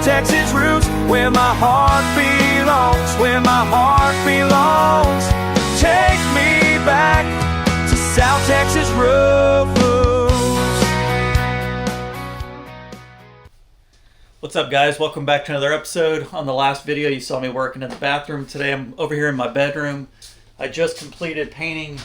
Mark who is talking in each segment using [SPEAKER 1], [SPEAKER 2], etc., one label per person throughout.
[SPEAKER 1] Texas roots, where my heart belongs, where my heart belongs. Take me back to South Texas roots.
[SPEAKER 2] What's up, guys? Welcome back to another episode. On the last video, you saw me working in the bathroom. Today, I'm over here in my bedroom. I just completed painting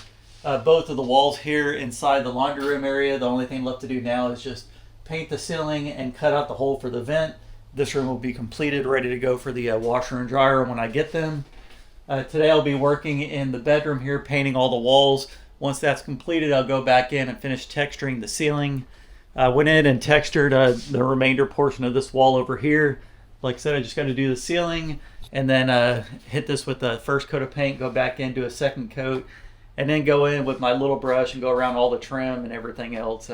[SPEAKER 2] both of the walls here inside the laundry room area. The only thing left to do now is just paint the ceiling and cut out the hole for the vent. This room will be completed, ready to go for the washer and dryer when I get them. Today, I'll be working in the bedroom here, painting all the walls. Once that's completed, I'll go back in and finish texturing the ceiling. I went in and textured the remainder portion of this wall over here. Like I said, I just got to do the ceiling and then hit this with the first coat of paint, go back in, do a second coat, and then go in with my little brush and go around all the trim and everything else.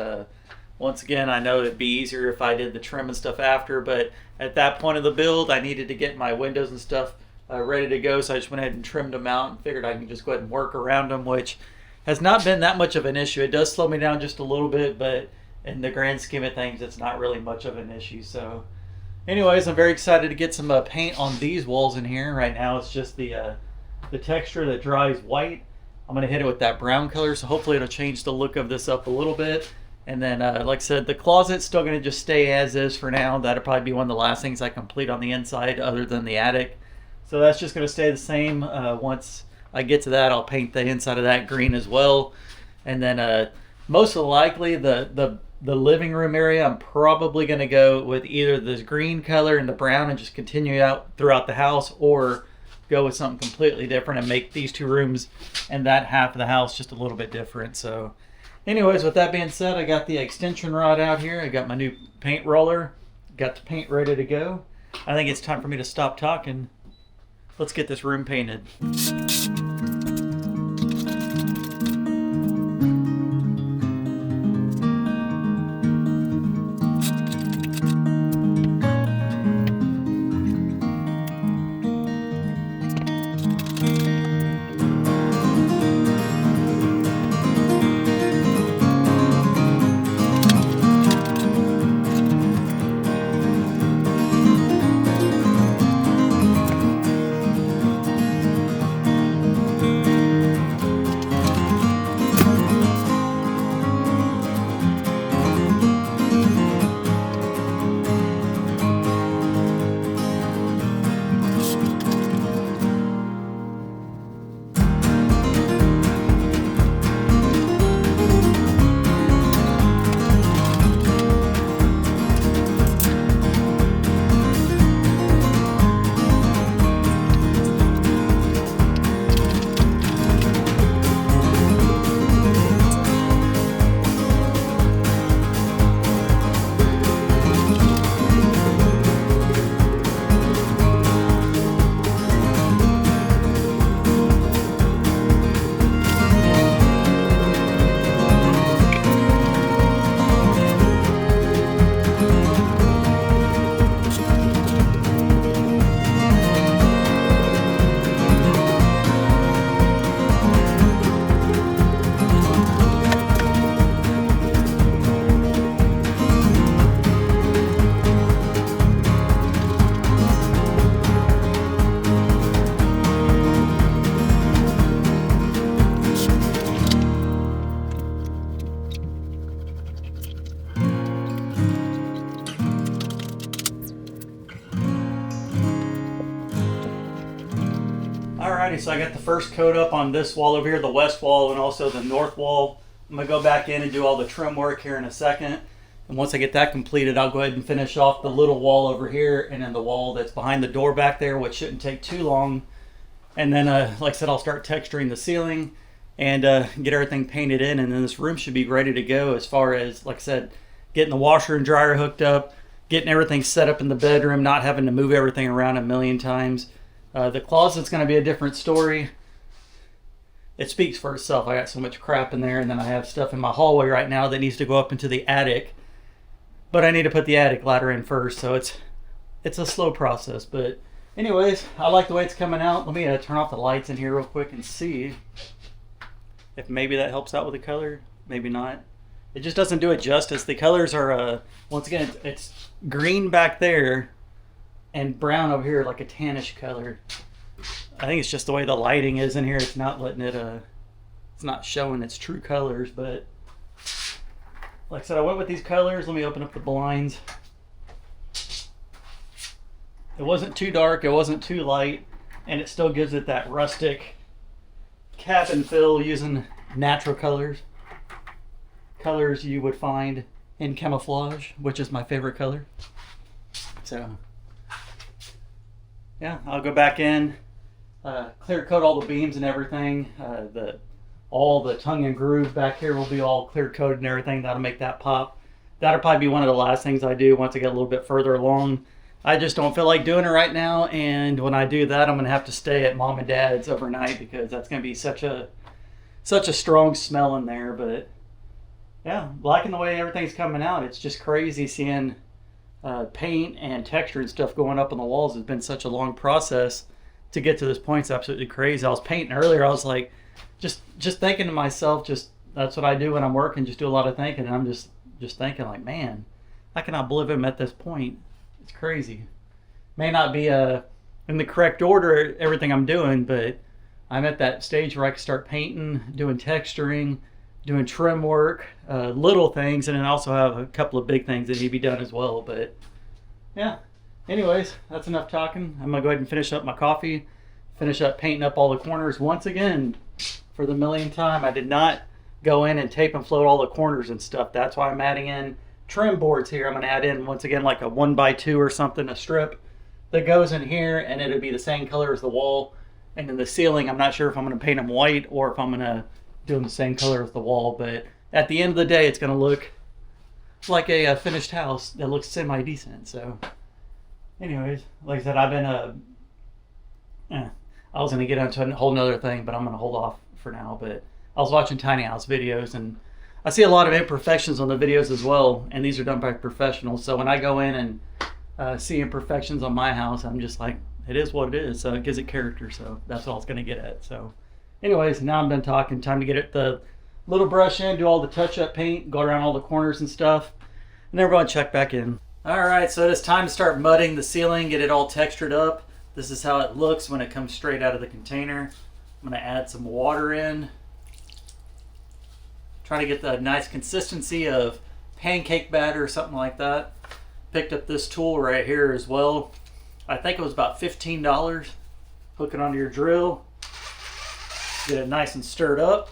[SPEAKER 2] Once again, I know it'd be easier if I did the trim and stuff after, but at that point of the build, I needed to get my windows and stuff ready to go, so I just went ahead and trimmed them out and figured I can just go ahead and work around them, which has not been that much of an issue. It does slow me down just a little bit, but in the grand scheme of things, it's not really much of an issue. So anyways, I'm very excited to get some paint on these walls in here. Right now it's just the texture that dries white. I'm going to hit it with that brown color, so hopefully it'll change the look of this up a little bit. And then like I said, the closet's still going to just stay as is for now. That'll probably be one of the last things I complete on the inside other than the attic. So that's just going to stay the same. Once I get to that, I'll paint the inside of that green as well. And then most likely the living room area, I'm probably going to go with either this green color and the brown and just continue out throughout the house, or go with something completely different and make these two rooms and that half of the house just a little bit different. So anyways, with that being said, I got the extension rod out here. I got my new paint roller, got the paint ready to go. I think it's time for me to stop talking. Let's get this room painted. Alrighty, so I got the first coat up on this wall over here, the west wall, and also the north wall. I'm going to go back in and do all the trim work here in a second. And once I get that completed, I'll go ahead and finish off the little wall over here and then the wall that's behind the door back there, which shouldn't take too long. And then, like I said, I'll start texturing the ceiling and get everything painted in. And then this room should be ready to go as far as, like I said, getting the washer and dryer hooked up, getting everything set up in the bedroom, not having to move everything around a million times. The closet's going to be a different story. It speaks for itself. I got so much crap in there, and then I have stuff in my hallway right now that needs to go up into the attic. But I need to put the attic ladder in first, so it's a slow process. But anyways, I like the way it's coming out. Let me turn off the lights in here real quick and see if maybe that helps out with the color. Maybe not. It just doesn't do it justice. The colors are, once again, it's green back there, and brown over here, like a tannish color. I think it's just the way the lighting is in here. It's not letting it, it's not showing its true colors, but like I said, I went with these colors. Let me open up the blinds. It wasn't too dark, it wasn't too light, and it still gives it that rustic cabin feel using natural colors. Colors you would find in camouflage, which is my favorite color. So, yeah, I'll go back in, clear coat all the beams and everything. All the tongue and groove back here will be all clear coated and everything. That'll make that pop. That'll probably be one of the last things I do once I get a little bit further along. I just don't feel like doing it right now, and when I do that, I'm gonna have to stay at mom and dad's overnight because that's gonna be such a strong smell in there. But yeah, liking the way everything's coming out. It's just crazy seeing paint and texture and stuff going up on the walls. It's been such a long process to get to this point. It's absolutely crazy. I was painting earlier. I was like, just thinking to myself, that's what I do when I'm working. Just do a lot of thinking, and I'm just thinking like, man, I cannot believe I'm at this point. It's crazy. May not be in the correct order everything I'm doing, but I'm at that stage where I can start painting, doing texturing, doing trim work, little things, and then also have a couple of big things that need to be done as well. But yeah, anyways, that's enough talking. I'm gonna go ahead and finish up my coffee, finish up painting up all the corners once again for the millionth time. I did not go in and tape and float all the corners and stuff. That's why I'm adding in trim boards here. I'm going to add in once again like a 1x2 or something, a strip that goes in here, and it'll be the same color as the wall. And then the ceiling, I'm not sure if I'm going to paint them white or if I'm going to do them the same color as the wall, but at the end of the day it's going to look like a finished house that looks semi-decent. So anyways, like I said, I've been I was going to get into a whole nother thing, but I'm going to hold off for now. But I was watching tiny house videos, and I see a lot of imperfections on the videos as well, and these are done by professionals. So when I go in and see imperfections on my house, I'm just like, it is what it is. So it gives it character. So that's all it's going to get at. So anyways, now I'm done talking. Time to get it the little brush in, do all the touch-up paint, go around all the corners and stuff, and then we're going to check back in. All right, so it's time to start mudding the ceiling, get it all textured up. This is how it looks when it comes straight out of the container. I'm going to add some water in. Try to get the nice consistency of pancake batter or something like that. Picked up this tool right here as well. I think it was about $15. Hook it onto your drill. Get it nice and stirred up.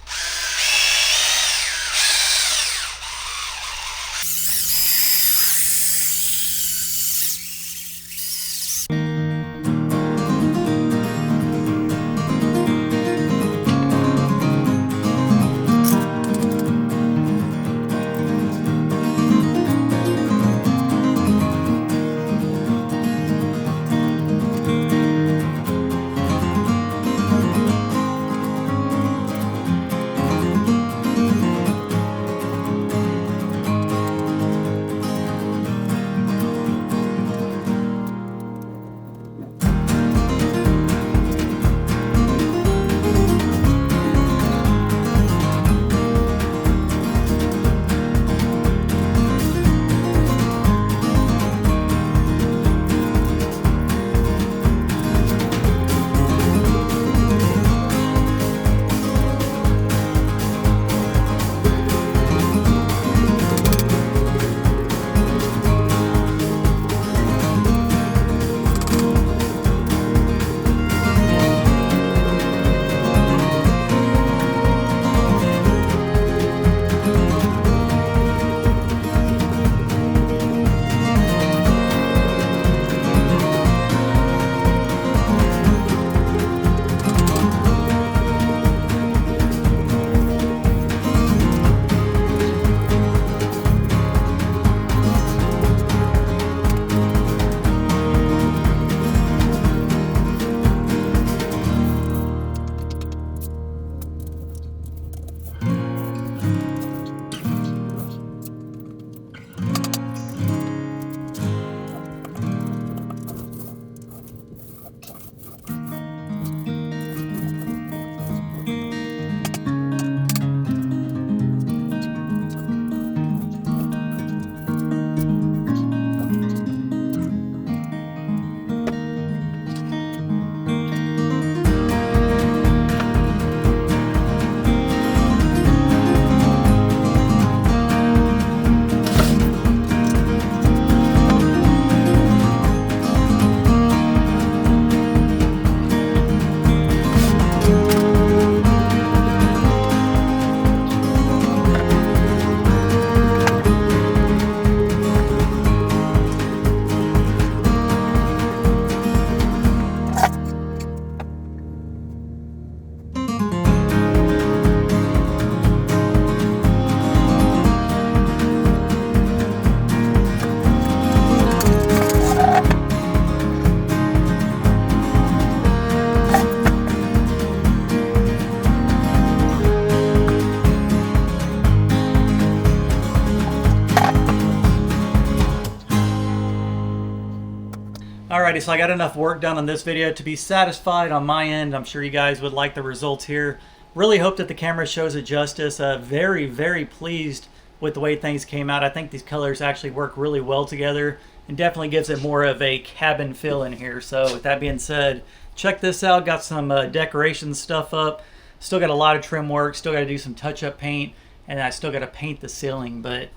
[SPEAKER 2] Alrighty, so I got enough work done on this video to be satisfied on my end. I'm sure you guys would like the results here. Really hope that the camera shows it justice. Very, very pleased with the way things came out. I think these colors actually work really well together and definitely gives it more of a cabin feel in here. So with that being said, check this out. Got some decoration stuff up. Still got a lot of trim work. Still got to do some touch-up paint. And I still got to paint the ceiling, but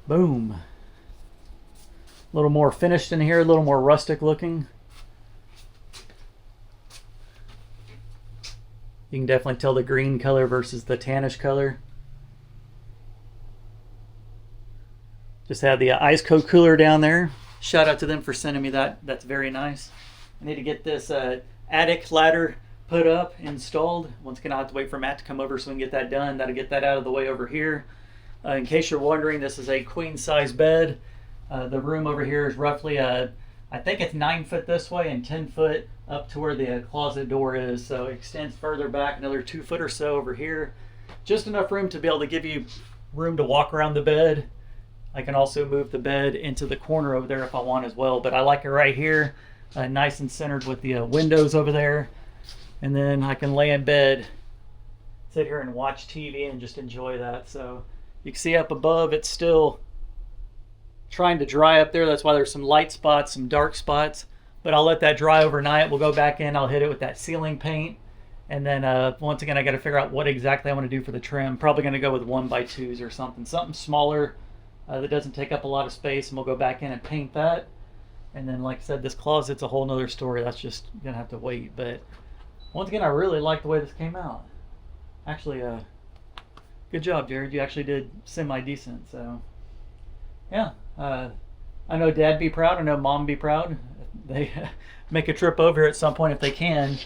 [SPEAKER 2] boom. A little more finished in here, a little more rustic looking. You can definitely tell the green color versus the tannish color. Just had the ice cold cooler down there. Shout out to them for sending me that. That's very nice. I need to get this attic ladder put up, installed. Once again, I'll have to wait for Matt to come over so we can get that done. That'll get that out of the way over here. In case you're wondering, this is a queen size bed. The room over here is roughly, I think it's 9 foot this way and 10 foot up to where the closet door is. So it extends further back another 2 foot or so over here. Just enough room to be able to give you room to walk around the bed. I can also move the bed into the corner over there if I want as well. But I like it right here, nice and centered with the windows over there. And then I can lay in bed, sit here and watch TV and just enjoy that. So you can see up above it's still trying to dry up there. That's why there's some light spots, some dark spots, but I'll let that dry overnight. We'll go back in, I'll hit it with that ceiling paint, and then once again I got to figure out what exactly I want to do for the trim. Probably going to go with 1x2s or something smaller that doesn't take up a lot of space, and we'll go back in and paint that. And then like I said, this closet's a whole nother story. That's just gonna have to wait. But once again, I really like the way this came out. Actually, good job, Jared. You actually did semi-decent. So yeah, I know Dad be proud. I know Mom be proud. They make a trip over here at some point if they can.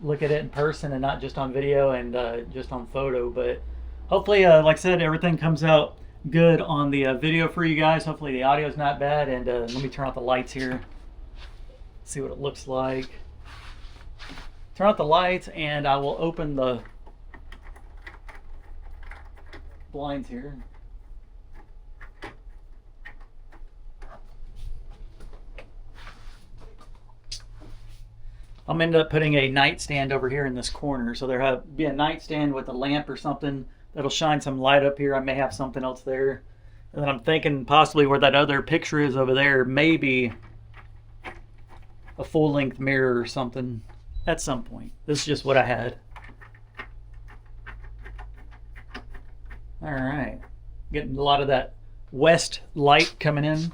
[SPEAKER 2] Look at it in person and not just on video and just on photo. But hopefully, like I said, everything comes out good on the video for you guys. Hopefully the audio is not bad. And let me turn out the lights here. See what it looks like. Turn out the lights and I will open the blinds here. I'm end up putting a nightstand over here in this corner. So there'll be a nightstand with a lamp or something that'll shine some light up here. I may have something else there. And then I'm thinking possibly where that other picture is over there, maybe a full-length mirror or something at some point. This is just what I had. All right. Getting a lot of that west light coming in.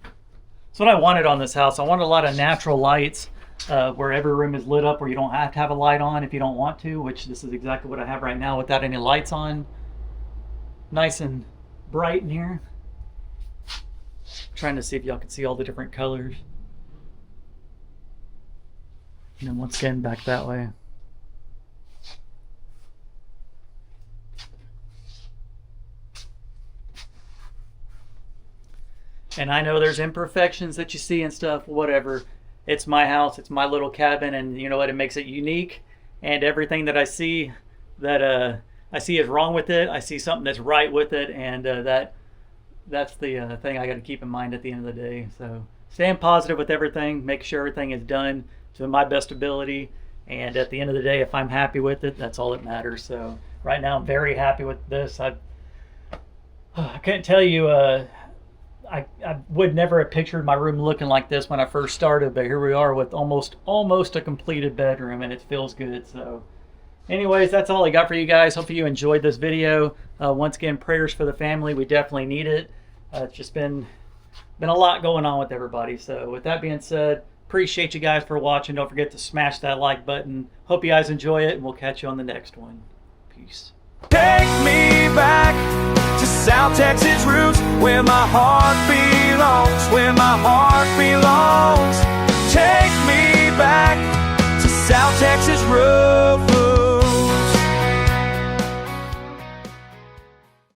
[SPEAKER 2] That's what I wanted on this house. I wanted a lot of natural lights. Where every room is lit up, where you don't have to have a light on if you don't want to, which this is exactly what I have right now without any lights on. Nice and bright in here. Trying to see if y'all can see all the different colors. And then once again, back that way. And I know there's imperfections that you see and stuff, whatever. It's my house, it's my little cabin, and you know what, it makes it unique. And everything that I see is wrong with it, I see something that's right with it, and that's the thing I got to keep in mind at the end of the day. So staying positive with everything, make sure everything is done to my best ability, and at the end of the day, if I'm happy with it, that's all that matters. So right now I'm very happy with this. I couldn't tell you, I would never have pictured my room looking like this when I first started, but here we are with almost a completed bedroom, and it feels good. So anyways, that's all I got for you guys. Hopefully you enjoyed this video. Once again, prayers for the family. We definitely need it. It's just been a lot going on with everybody. So with that being said, appreciate you guys for watching. Don't forget to smash that like button. Hope you guys enjoy it, and we'll catch you on the next one. Peace.
[SPEAKER 1] Take me back to South Texas roots, where my heart belongs, where my heart